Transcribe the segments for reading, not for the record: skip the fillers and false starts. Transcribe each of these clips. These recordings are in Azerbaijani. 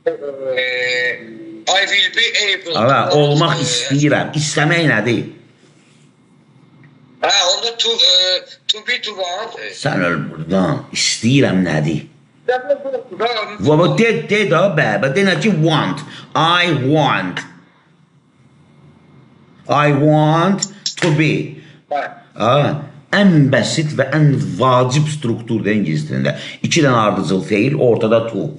I will be able Ala, to olmaq istəyirəm. İstəmək nədir? Onda to be to want. Sən öl buradan. İstəyirəm nədir? Tamam. Baba de da baba. De nə ki want. I want. I want to be. Ən bəsit və ən vacib strukturda ingilis dilində. 2 dənə ardıcıl feil, ortada to.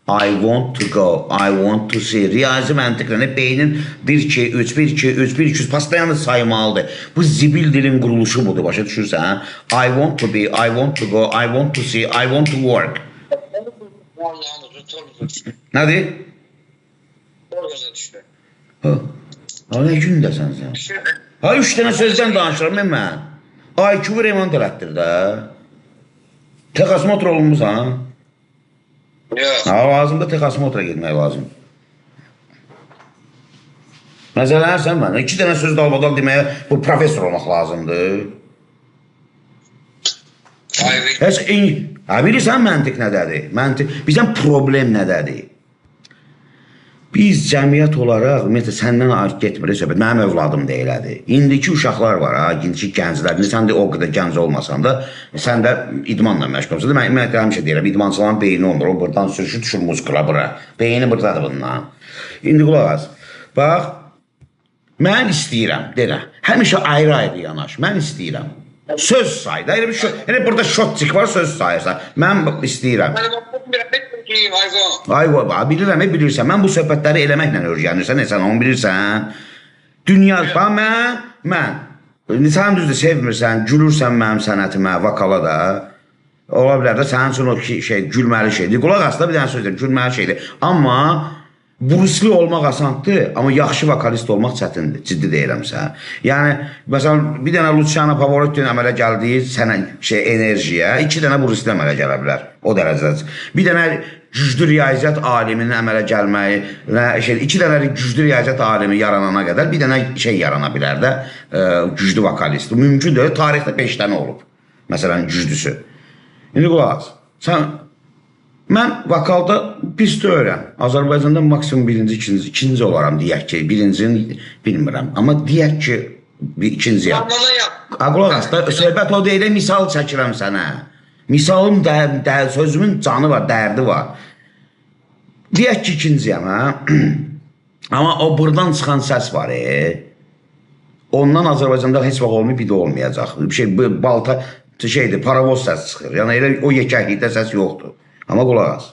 I want to go, I want to see. Riyazi məntiqlə beynin 1, 2, 3, 1, 2, 3, 1, 2, 3 pastayanı saymalıdır. Bu zibil dilin quruluşu budur, başa düşürsən? I want to be, I want to go, I want to see, I want to work. Nədir? Nə gündəsən sən? Ha, 3 dənə sözdən danışıram mən. IQ remont elətdir də. Texasmotor olunmusan? Yox. Lazımda texasmotora getmək lazım. Məsələn mən 2 dənə söz dalbadal deməyə bu professor olmaq lazımdır. Bilirsən məntiq nədədir? Bizdən problem nədədir? Biz cəmiyyət olaraq, ümumiyyətlə, səndən getmir söhbət, mənim övladım da elədir. İndiki uşaqlar var, indiki gənclər, sən də o qədər gənc olmasan da, sən də idmanla məşğulsan da, mən həmişə deyirəm, idmançıların beyni olmur, o buradan sürüşür, düşür muskula bura, beyni buradadır bundan. İndi qulaq az, bax, mən istəyirəm, deyirəm, həmişə ayrı-ayrı yanaş, mən istəyirəm. Söz sayda, elə burada şotçik var, söz sayırsan, mən istəyirəm. Bilirəm, bilirsən, mən bu söhbətləri eləməklə örgənirsən, sən onu bilirsən. Dünya, mən, sən düzdür, sevmirsən, gülürsən mənim sənətimə, vakala da, ola bilər də sənin üçün o gülməli şeydir. Qulaq asla bir dənə söz deyir, gülməli şeydir. Amma Bruce Lee olmaq asandır, amma yaxşı vokalist olmaq çətindir, ciddi deyirəmsə. Yəni, məsələn, bir dənə Luciano Pavarotti'nin əmələ gəldiyi enerjiyə 2 dənə Bruce Lee əmələ gələ bilər, o dərəcədə. Bir dənə güclü riyaziyyat aliminin əmələ gəlməyi, 2 dənə güclü riyaziyyat alimi yaranana qədər bir dənə yarana bilər də, güclü vokalist. Mümkündür, tarixdə 5 dənə olub, məsələn, güclüsü. İndi qulaq az, mən vokalda pis deyirəm. Azərbaycanda maksimum ikinci olaram, deyək ki, birincini bilmirəm. Amma deyək ki, ikinciyəm. Qulaq as, söhbət o deyil, misal çəkirəm sənə. Misalım, sözümün canı var, dərdi var. Deyək ki, ikinciyəm, amma o buradan çıxan səs var, ondan Azərbaycanda heç vaxt olmayıb, bir də olmayacaq. Balta, paravoz səs çıxır. Yəni, o yekəklikdə səs yoxdur. Amma qulaq as.